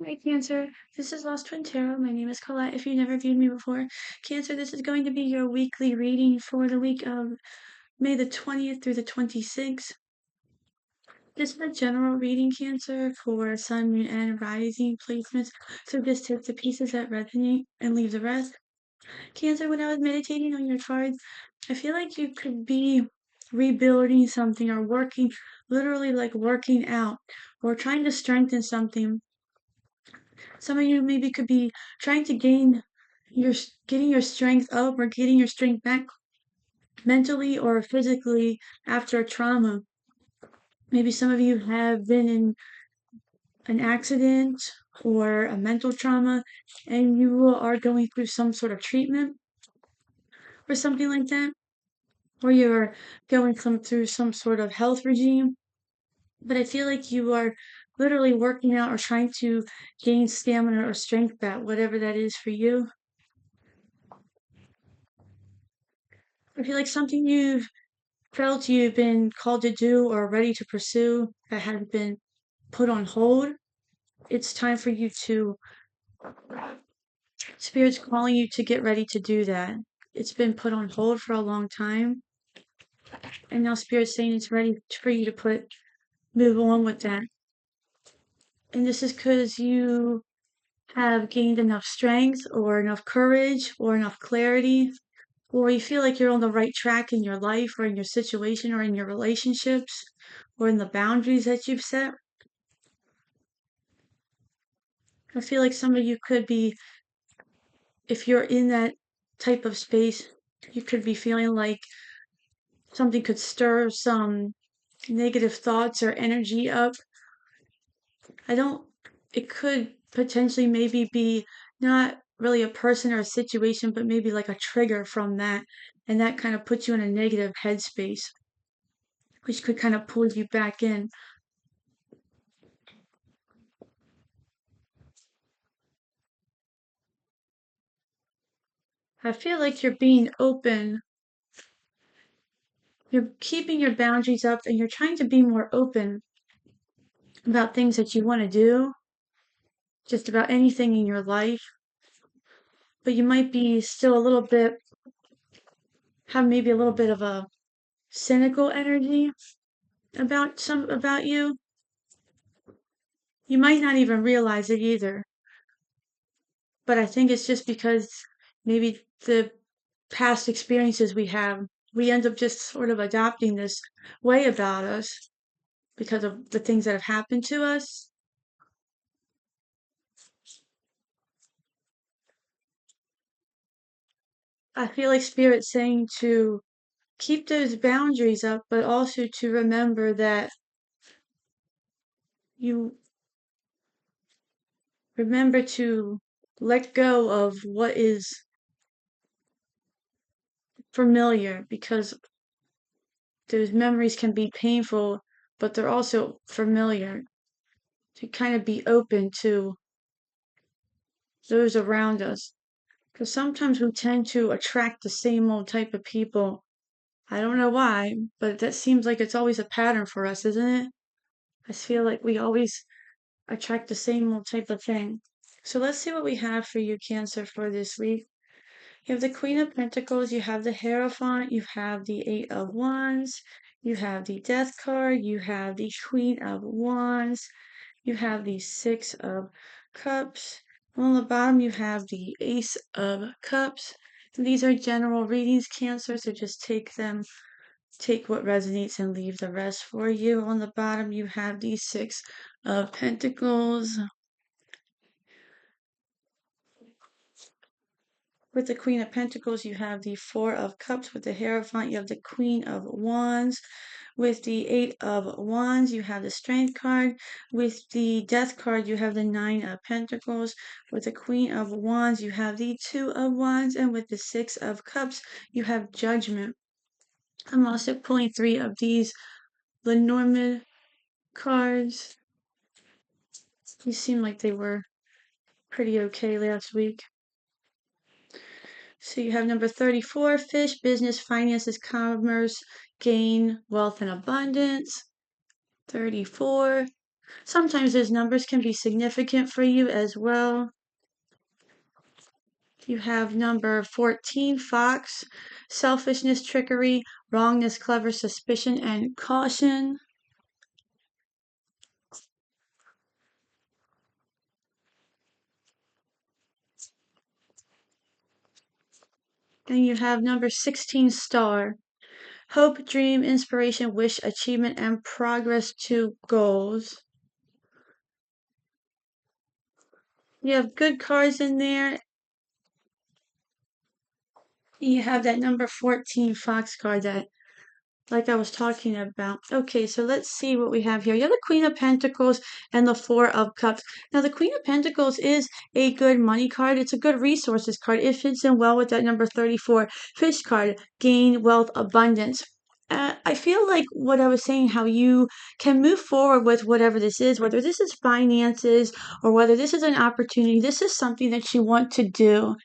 Hi, Cancer. This is Lost Twin Tarot. My name is Colette. If you've never viewed me before, Cancer, this is going to be your weekly reading for the week of May the 20th through the 26th. This is a general reading, Cancer, for Sun, Moon, and Rising placements. So just take the pieces that resonate and leave the rest. Cancer, when I was meditating on your cards, I feel like you could be rebuilding something or working, literally like working out or trying to strengthen something. Some of you maybe could be trying to getting your strength up or getting your strength back mentally or physically after a trauma. Maybe some of you have been in an accident or a mental trauma and you are going through some sort of treatment or something like that, or you're going through some sort of health regime. But I feel like you are literally working out or trying to gain stamina or strength back, whatever that is for you. I feel like something you've felt you've been called to do or ready to pursue that has been put on hold. It's time for you to, Spirit's calling you to get ready to do that. It's been put on hold for a long time. And now Spirit's saying it's ready for you to move on with that. And this is because you have gained enough strength or enough courage or enough clarity, or you feel like you're on the right track in your life or in your situation or in your relationships or in the boundaries that you've set. I feel like some of you could be, if you're in that type of space, you could be feeling like something could stir some negative thoughts or energy up. It could potentially maybe be not really a person or a situation, but maybe like a trigger from that. And that kind of puts you in a negative headspace, which could kind of pull you back in. I feel like you're being open. You're keeping your boundaries up and you're trying to be more open about things that you want to do, just about anything in your life. But you might be still have maybe a little bit of a cynical energy about you. You might not even realize it either. But I think it's just because maybe the past experiences we end up just sort of adopting this way about us because of the things that have happened to us. I feel like Spirit's saying to keep those boundaries up, but also to remember that you remember to let go of what is familiar because those memories can be painful, but they're also familiar. To kind of be open to those around us. Because sometimes we tend to attract the same old type of people. I don't know why, but that seems like it's always a pattern for us, isn't it? I feel like we always attract the same old type of thing. So let's see what we have for you, Cancer, for this week. You have the Queen of Pentacles, you have the Hierophant, you have the Eight of Wands, you have the Death card, you have the Queen of Wands, you have the Six of Cups. On the bottom, you have the Ace of Cups. These are general readings, Cancer, so just take what resonates and leave the rest for you. On the bottom, you have the Six of Pentacles. With the Queen of Pentacles, you have the Four of Cups. With the Hierophant, you have the Queen of Wands. With the Eight of Wands, you have the Strength card. With the Death card, you have the Nine of Pentacles. With the Queen of Wands, you have the Two of Wands. And with the Six of Cups, you have Judgment. I'm also pulling three of these Lenormand cards. These seem like they were pretty okay last week. So you have number 34, fish, business, finances, commerce, gain, wealth, and abundance. 34. Sometimes those numbers can be significant for you as well. You have number 14, Fox, selfishness, trickery, wrongness, clever, suspicion, and caution. And you have number 16, Star, hope, dream, inspiration, wish, achievement, and progress to goals. You have good cards in there. You have that number 14 Fox card that, like I was talking about. Okay, so let's see what we have here. You have the Queen of Pentacles and the Four of Cups. Now, the Queen of Pentacles is a good money card. It's a good resources card. It fits in well with that number 34 Fish card, gain, wealth, abundance. I feel like what I was saying, how you can move forward with whatever this is, whether this is finances or whether this is an opportunity. This is something that you want to do.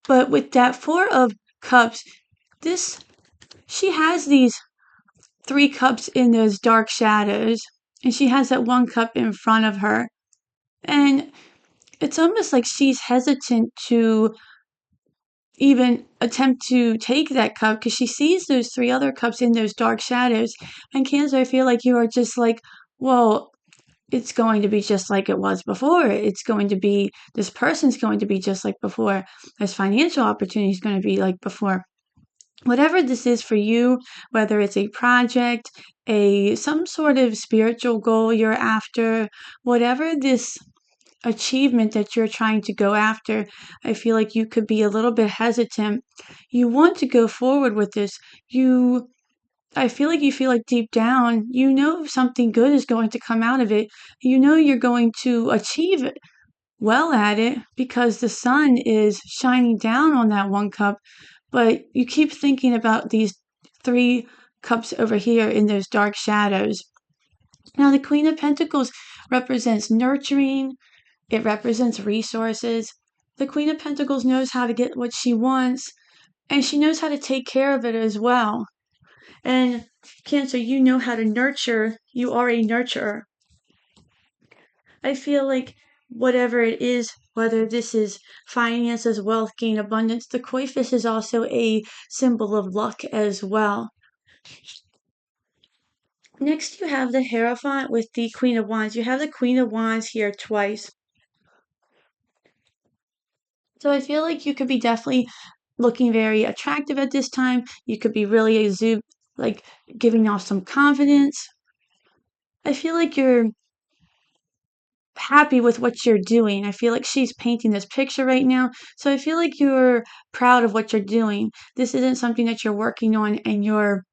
But with that Four of Cups, she has these 3 cups in those dark shadows, and she has that 1 cup in front of her. And it's almost like she's hesitant to even attempt to take that cup because she sees those 3 other cups in those dark shadows. And Cancer, I feel like you are just like, well, it's going to be just like it was before. It's going to be, this person's going to be just like before. This financial opportunity is going to be like before. Whatever this is for you, whether it's a project, some sort of spiritual goal you're after, whatever this achievement that you're trying to go after, I feel like you could be a little bit hesitant. You want to go forward with this. I feel like you feel like deep down, you know something good is going to come out of it. You know you're going to achieve it well at it because the sun is shining down on that 1 cup, but you keep thinking about these 3 cups over here in those dark shadows. Now, the Queen of Pentacles represents nurturing, it represents resources. The Queen of Pentacles knows how to get what she wants, and she knows how to take care of it as well. And Cancer, you know how to nurture, you are a nurturer. I feel like whatever it is, whether this is finances, wealth, gain, abundance, the koi fish is also a symbol of luck as well. Next, you have the Hierophant with the Queen of Wands. You have the Queen of Wands here twice. So I feel like you could be definitely looking very attractive at this time. You could be really like giving off some confidence. I feel like you're happy with what you're doing. I feel like she's painting this picture right now. So I feel like you're proud of what you're doing. This isn't something that you're working on and you're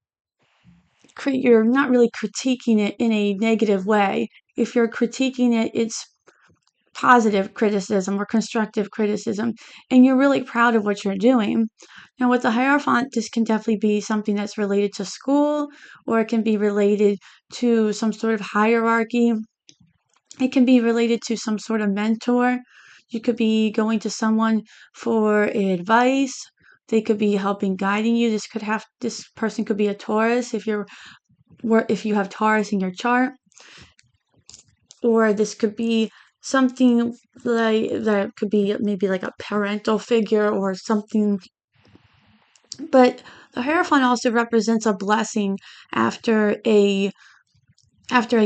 not really critiquing it in a negative way. If you're critiquing it, it's positive criticism or constructive criticism, and you're really proud of what you're doing. Now, with the Hierophant, this can definitely be something that's related to school, or it can be related to some sort of hierarchy. It can be related to some sort of mentor. You could be going to someone for advice. They could be helping guiding you. This person could be a Taurus if you have Taurus in your chart, or this could be something like that could be maybe like a parental figure or something. But the Hierophant also represents a blessing after a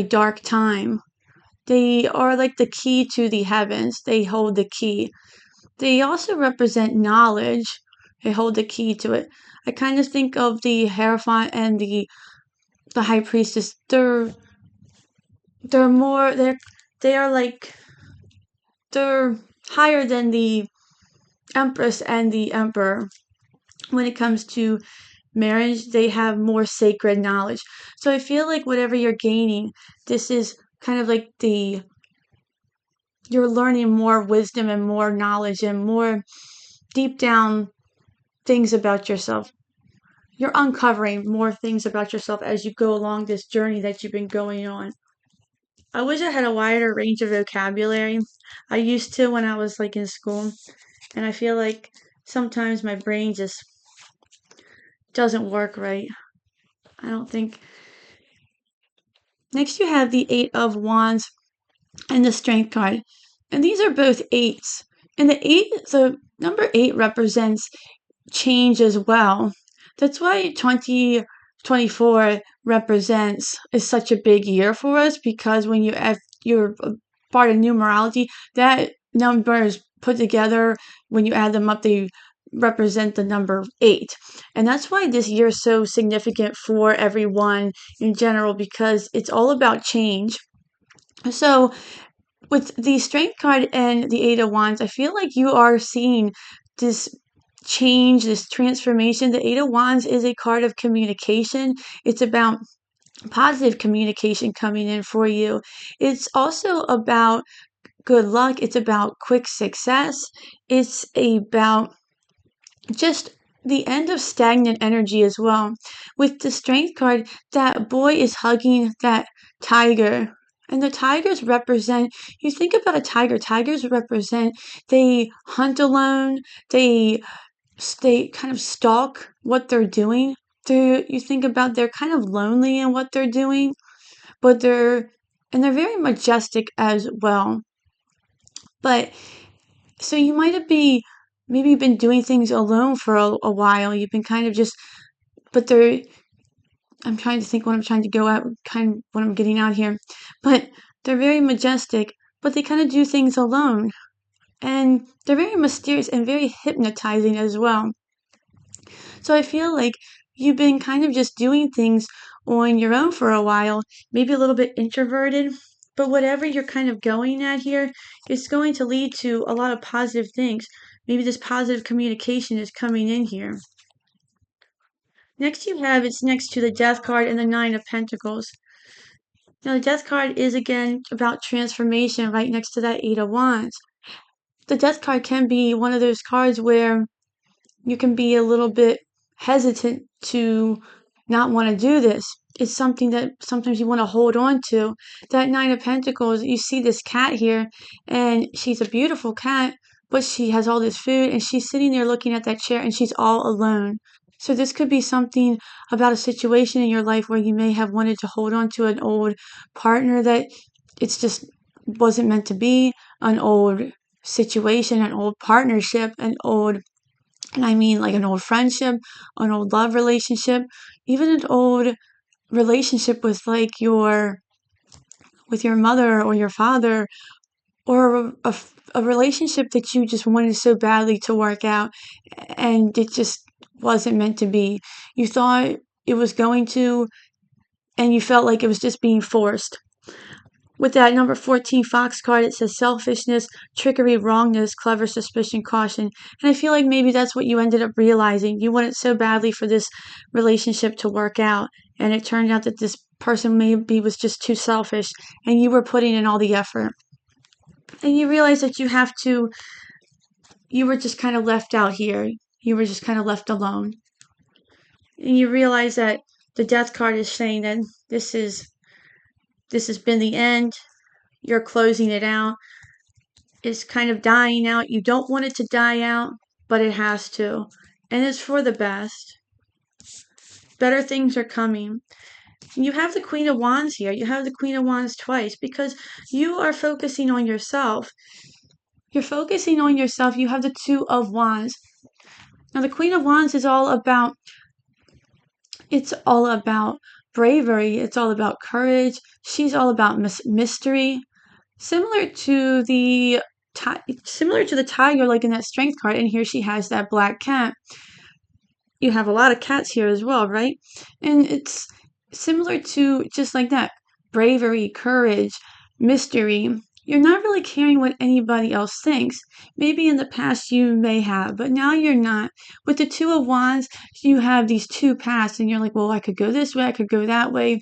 dark time. They are like the key to the heavens. They hold the key. They also represent knowledge. They hold the key to it. I kind of think of the Hierophant and the High Priestess. They're more they are like they're higher than the Empress and the Emperor. When it comes to marriage, they have more sacred knowledge. So I feel like whatever you're gaining, this is kind of like you're learning more wisdom and more knowledge and more deep down things about yourself. You're uncovering more things about yourself as you go along this journey that you've been going on. I wish I had a wider range of vocabulary. I used to when I was like in school, and I feel like sometimes my brain just doesn't work right. I don't think. Next, you have the Eight of Wands and the Strength card. And these are both 8s. And the number 8 represents change as well. That's why 2024 is such a big year for us, because when you're a part of numerology, that numbers put together, when you add them up, they represent the number 8. And that's why this year is so significant for everyone in general, because it's all about change. So with the Strength card and the 8 of Wands, I feel like you are seeing this change, this transformation. The 8 of Wands is a card of communication. It's about positive communication coming in for you. It's also about good luck. It's about quick success. It's about just the end of stagnant energy as well. With the Strength card, that boy is hugging that tiger. And the tigers represent, you think about a tiger, tigers represent, they hunt alone, they kind of stalk what they're doing. You think about, they're kind of lonely in what they're doing, but they're very majestic as well. But so you might have maybe been doing things alone for a while. You've been kind of just, but I'm trying to think what I'm trying to go at, kind of what I'm getting out here. But they're very majestic, but they kind of do things alone. And they're very mysterious and very hypnotizing as well. So I feel like you've been kind of just doing things on your own for a while, maybe a little bit introverted, but whatever you're kind of going at here, it's going to lead to a lot of positive things. Maybe this positive communication is coming in here. Next it's next to the Death card and the 9 of Pentacles. Now the Death card is again about transformation, right next to that 8 of Wands. The Death card can be one of those cards where you can be a little bit hesitant to not want to do this. It's something that sometimes you want to hold on to. That 9 of Pentacles, you see this cat here, and she's a beautiful cat, but she has all this food, and she's sitting there looking at that chair, and she's all alone. So this could be something about a situation in your life where you may have wanted to hold on to an old partner that it's just wasn't meant to be, an old situation, an old partnership, and I mean like an old friendship, an old love relationship, even an old relationship with like with your mother or your father, or a relationship that you just wanted so badly to work out, and it just wasn't meant to be. You thought it was going to, and you felt like it was just being forced. With that number 14 Fox card, it says selfishness, trickery, wrongness, clever suspicion, caution. And I feel like maybe that's what you ended up realizing. You wanted so badly for this relationship to work out, and it turned out that this person maybe was just too selfish, and you were putting in all the effort. And you realize that you were just kind of left out here. You were just kind of left alone. And you realize that the Death card is saying that this has been the end. You're closing it out. It's kind of dying out. You don't want it to die out, but it has to. And it's for the best. Better things are coming. You have the Queen of Wands here. You have the Queen of Wands twice, because you are focusing on yourself. You're focusing on yourself. You have the Two of Wands. Now the Queen of Wands is all about bravery. It's all about courage. She's all about mystery. Similar to the tiger, like in that Strength card, and here she has that black cat. You have a lot of cats here as well, right? And it's similar to just like that. Bravery, courage, mystery. You're not really caring what anybody else thinks. Maybe in the past you may have, but now you're not. With the Two of Wands, you have these two paths, and you're like, well, I could go this way, I could go that way.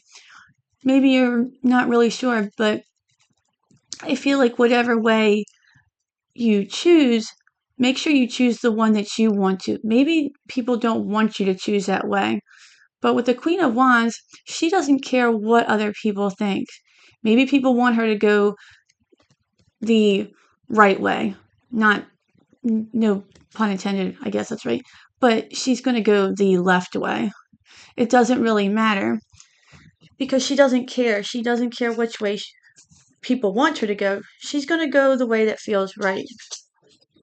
Maybe you're not really sure, but I feel like whatever way you choose, make sure you choose the one that you want to. Maybe people don't want you to choose that way. But with the Queen of Wands, she doesn't care what other people think. Maybe people want her to go the right way. No pun intended, I guess that's right. But she's going to go the left way. It doesn't really matter, because she doesn't care. She doesn't care which way people want her to go. She's going to go the way that feels right.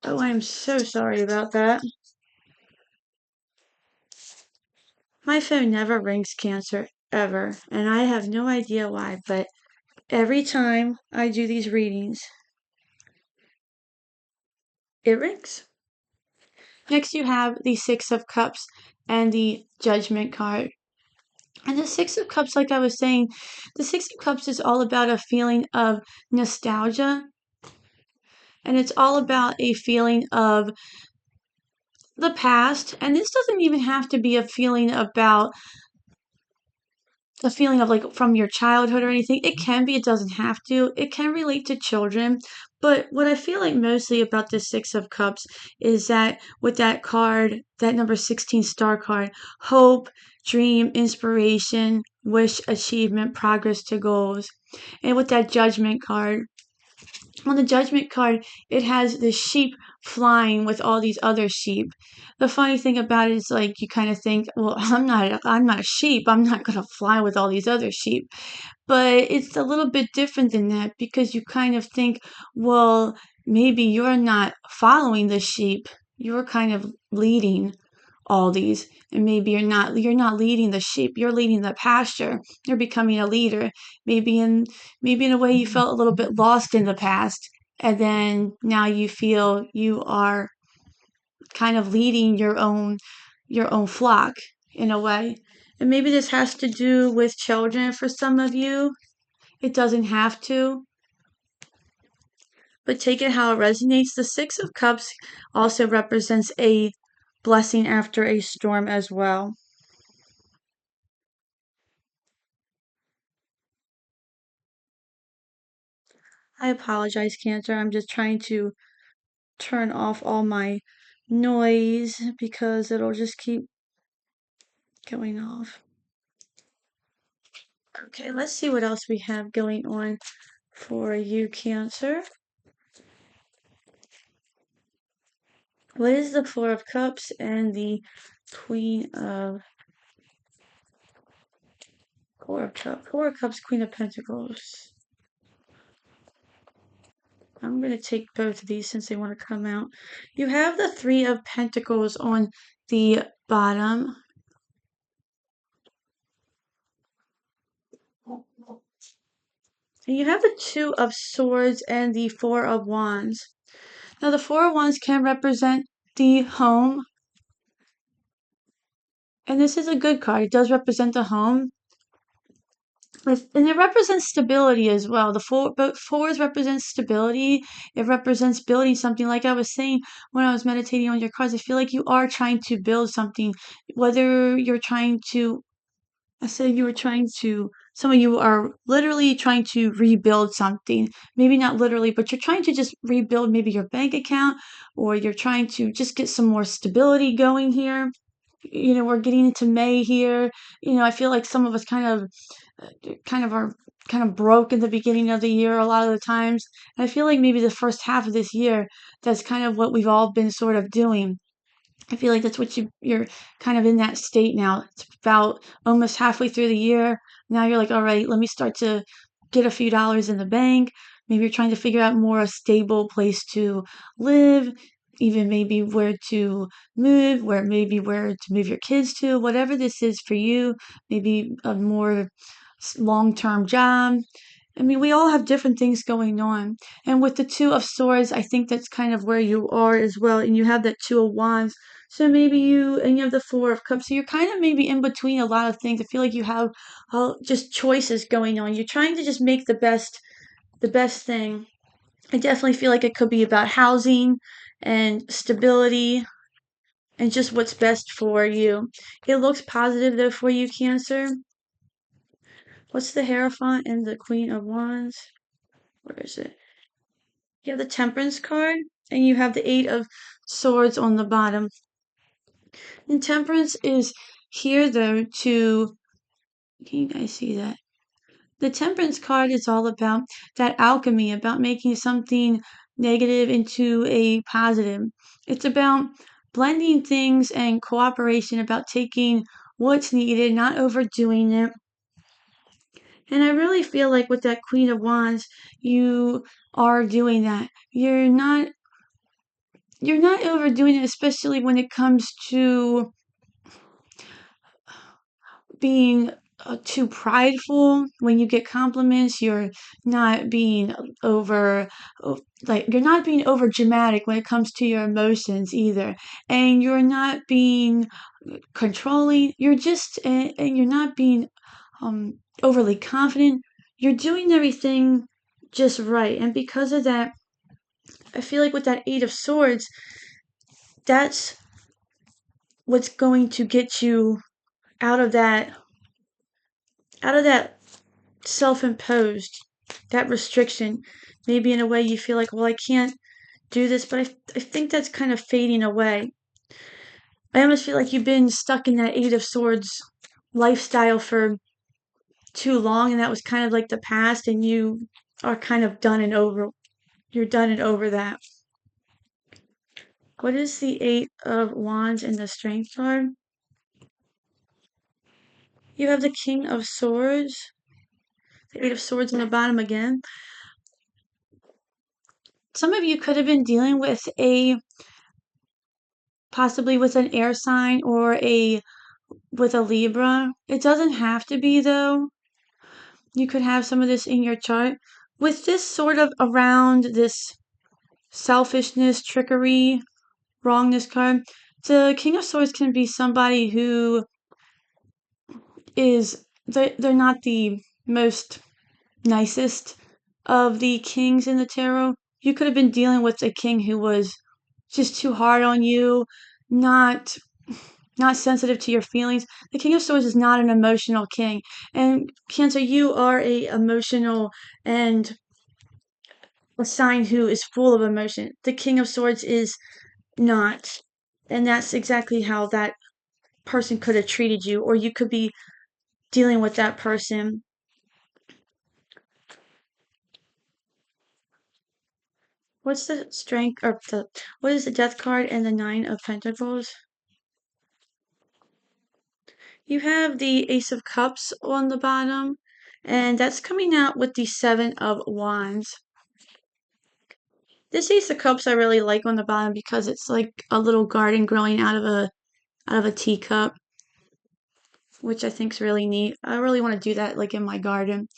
Oh, I am so sorry about that. My phone never rings, Cancer, ever, and I have no idea why, but every time I do these readings, it rings. Next, you have the Six of Cups and the Judgment card. And the Six of Cups, like I was saying, the Six of Cups is all about a feeling of nostalgia, and it's all about a feeling of the past. And this doesn't even have to be a feeling about a feeling of like from your childhood or anything. It can be, it doesn't have to. It can relate to children. But what I feel like mostly about the Six of Cups is that with that card, that number 16 star card, hope, dream, inspiration, wish, achievement, progress to goals. And with that Judgment card, on the Judgment card, it has the sheep flying with all these other sheep. The funny thing about it is like you kind of think, well, I'm not a sheep. I'm not going to fly with all these other sheep. But it's a little bit different than that because you kind of think, well, maybe you're not following the sheep. You're kind of leading all these, and maybe you're not leading the sheep, you're leading the pasture. You're becoming a leader. Maybe in a way you felt a little bit lost in the past, and then now you feel you are kind of leading your own flock in a way. And maybe this has to do with children for some of you. It doesn't have to, but take it how it resonates. The Six of Cups also represents a blessing after a storm as well. I apologize, Cancer. I'm just trying to turn off all my noise because it'll just keep going off. Okay, let's see what else we have going on for you, Cancer. What is the Four of Cups and the Queen of Four of Cups? Four of Cups, Queen of Pentacles. I'm going to take both of these since they want to come out. You have the Three of Pentacles on the bottom. And you have the Two of Swords and the Four of Wands. Now, the Four of Wands can represent the home. And this is a good card. It does represent the home. And it represents stability as well. Both fours represent stability. It represents building something. Like I was saying when I was meditating on your cards, I feel like you are trying to build something. Whether you're trying to, I said you were trying to, some of you are literally trying to rebuild something. Maybe not literally, but you're trying to just rebuild maybe your bank account, or you're trying to just get some more stability going here. We're getting into May here. I feel like some of us are kind of broke in the beginning of the year a lot of the times. And I feel like maybe the first half of this year, that's kind of what we've all been sort of doing. I feel like that's what you're kind of in that state now. It's about almost halfway through the year. Now you're like, all right, let me start to get a few dollars in the bank. Maybe you're trying to figure out more a stable place to live, even maybe where to move, where to move your kids to, whatever this is for you, maybe a more long-term job. I mean, we all have different things going on. And with the Two of Swords, I think that's kind of where you are as well. And you have that Two of Wands. So maybe and you have the Four of Cups. So you're kind of maybe in between a lot of things. I feel like you have just choices going on. You're trying to just make the best thing. I definitely feel like it could be about housing and stability and just what's best for you. It looks positive though for you, Cancer. What's the Hierophant and the Queen of Wands? Where is it? You have the Temperance card, and you have the Eight of Swords on the bottom. And Temperance is here, though, to. Can you guys see that? The Temperance card is all about that alchemy, about making something negative into a positive. It's about blending things and cooperation, about taking what's needed, not overdoing it. And I really feel like with that Queen of Wands, you are doing that. You're not overdoing it, especially when it comes to being too prideful. When you get compliments, you're not being over you're not being over dramatic when it comes to your emotions either, and you're not being controlling. And you're not being overly confident. You're doing everything just right, and because of that, I feel like with that Eight of Swords, that's what's going to get you out of that self-imposed, that restriction. Maybe in a way you feel like, well, I can't do this, but I think that's kind of fading away. I almost feel like you've been stuck in that Eight of Swords lifestyle for too long, and that was kind of like the past, and you are kind of done and over. You're done and over that. What is the Eight of Wands in the Strength card? You have the King of Swords, the Eight of Swords on the bottom again. Some of you could have been dealing with possibly with an air sign or with a Libra. It doesn't have to be though. You could have some of this in your chart. With this sort of around this selfishness, trickery, wrongness card, the King of Swords can be somebody who they're not the most nicest of the kings in the tarot. You could have been dealing with a king who was just too hard on you, not sensitive to your feelings. The King of Swords is not an emotional king. And Cancer, you are a emotional and a sign who is full of emotion. The King of Swords is not. And that's exactly how that person could have treated you, or you could be dealing with that person. What's the strength or what is the Death card and the Nine of Pentacles? You have the Ace of Cups on the bottom, and that's coming out with the Seven of Wands. This Ace of Cups I really like on the bottom because it's like a little garden growing out of a teacup, which I think is really neat. I really want to do that like in my garden.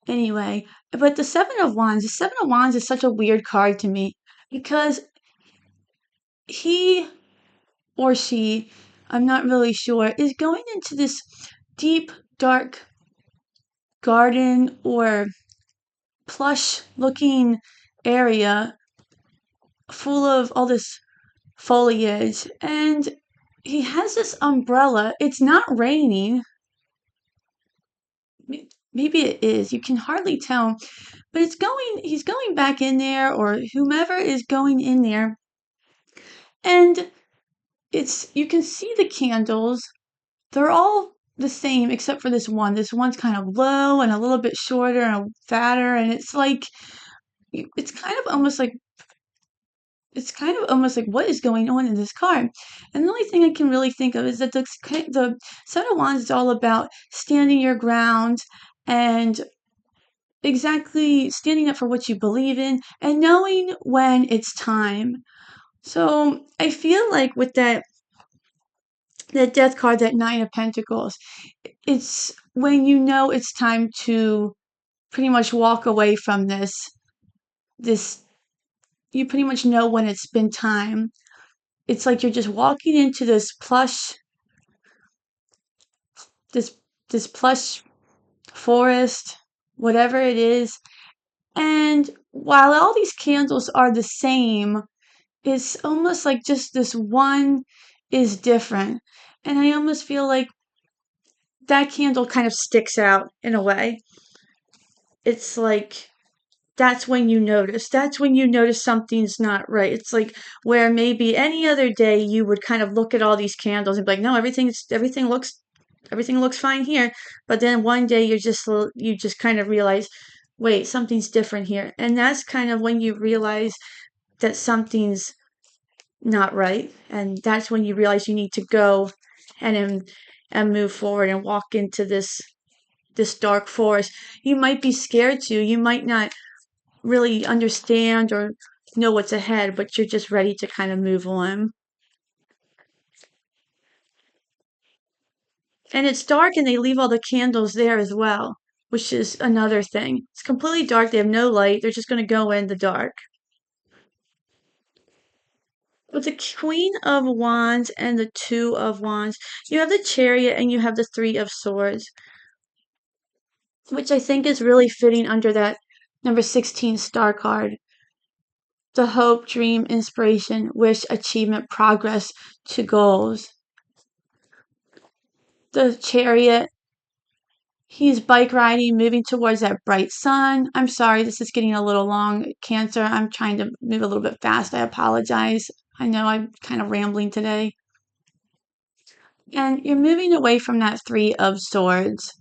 Anyway, but the Seven of Wands is such a weird card to me because he or she, I'm not really sure, is going into this deep, dark garden or plush looking area full of all this foliage, and he has this umbrella. It's not raining. Maybe it is. You can hardly tell. But he's going back in there, or whomever is going in there. And you can see the candles. They're all the same except for this one. This one's kind of low and a little bit shorter and fatter. And it's kind of almost like what is going on in this card? And the only thing I can really think of is that the Seven of Wands is all about standing your ground and exactly standing up for what you believe in and knowing when it's time. So I feel like with that Death card, that Nine of Pentacles, it's when you know it's time to pretty much walk away from this you pretty much know when it's been time. It's like you're just walking into this this plush forest, whatever it is. And while all these candles are the same, it's almost like just this one is different. And I almost feel like that candle kind of sticks out in a way. It's like that's when you notice. That's when you notice something's not right. It's like where maybe any other day you would kind of look at all these candles and be like, no, everything looks fine here. But then one day you just kind of realize, wait, something's different here. And that's kind of when you realize that something's not right. And that's when you realize you need to go and and move forward and walk into this dark forest. You might be scared to. You might not really understand or know what's ahead, but you're just ready to kind of move on. And it's dark and they leave all the candles there as well, which is another thing. It's completely dark. They have no light. They're just going to go in the dark. With the Queen of Wands and the Two of Wands, you have the Chariot and you have the Three of Swords, which I think is really fitting under that number 16 star card. The hope, dream, inspiration, wish, achievement, progress to goals. The Chariot, he's bike riding, moving towards that bright sun. I'm sorry, this is getting a little long, Cancer. I'm trying to move a little bit fast. I apologize. I know I'm kind of rambling today. And you're moving away from that Three of Swords.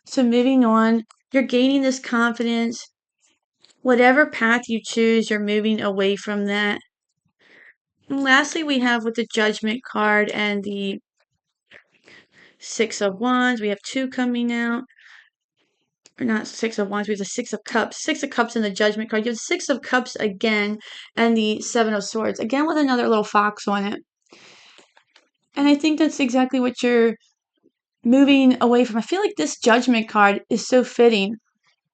So moving on, you're gaining this confidence. Whatever path you choose, you're moving away from that. And lastly, we have with the Judgment card and the Six of Wands. We have two coming out. Or not Six of Wands, we have the Six of Cups. Six of Cups in the Judgment card. You have the Six of Cups again and the Seven of Swords. Again with another little fox on it. And I think that's exactly what you're moving away from. I feel like this Judgment card is so fitting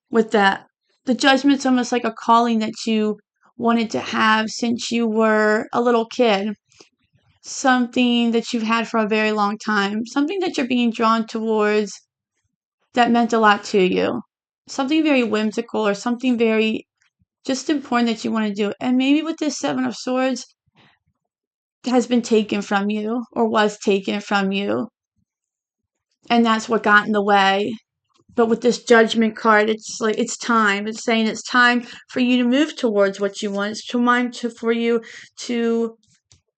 with that. The Judgment's almost like a calling that you wanted to have since you were a little kid. Something that you've had for a very long time. Something that you're being drawn towards that meant a lot to you. Something very whimsical or something very just important that you want to do. And maybe with this Seven of Swords has been taken from you or was taken from you. And that's what got in the way. But with this Judgment card, it's like it's time. It's saying it's time for you to move towards what you want. It's time for you to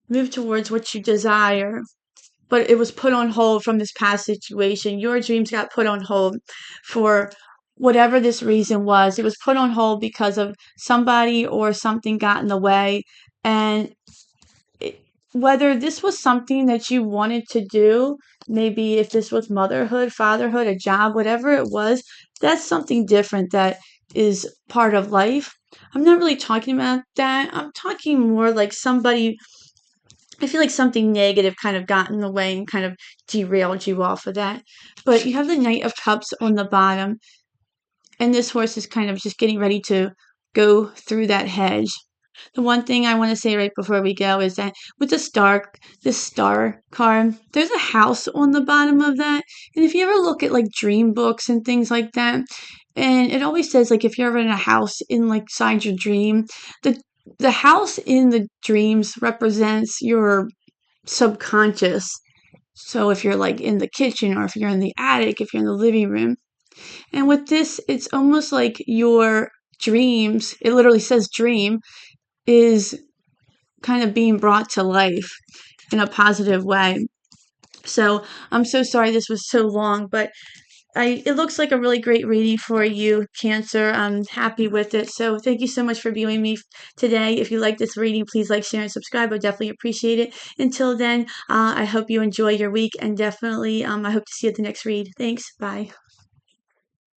move towards what you desire. But it was put on hold from this past situation. Your dreams got put on hold for whatever this reason was. It was put on hold because of somebody or something got in the way. And whether this was something that you wanted to do, maybe if this was motherhood, fatherhood, a job, whatever it was, that's something different that is part of life. I'm not really talking about that. I'm talking more like somebody, I feel like something negative kind of got in the way and kind of derailed you off of that. But you have the Knight of Cups on the bottom, and this horse is kind of just getting ready to go through that hedge. The one thing I want to say right before we go is that with this star card, there's a house on the bottom of that. And if you ever look at like dream books and things like that, and it always says like if you're ever in a house in like inside your dream, the house in the dreams represents your subconscious. So if you're like in the kitchen or if you're in the attic, if you're in the living room. And with this, it's almost like your dreams, it literally says dream, is kind of being brought to life in a positive way. So I'm so sorry this was so long, but it looks like a really great reading for you, Cancer. I'm happy with it. So thank you so much for viewing me today. If you like this reading, please like, share, and subscribe. I definitely appreciate it. Until then, I hope you enjoy your week, and definitely I hope to see you at the next read. Thanks. Bye.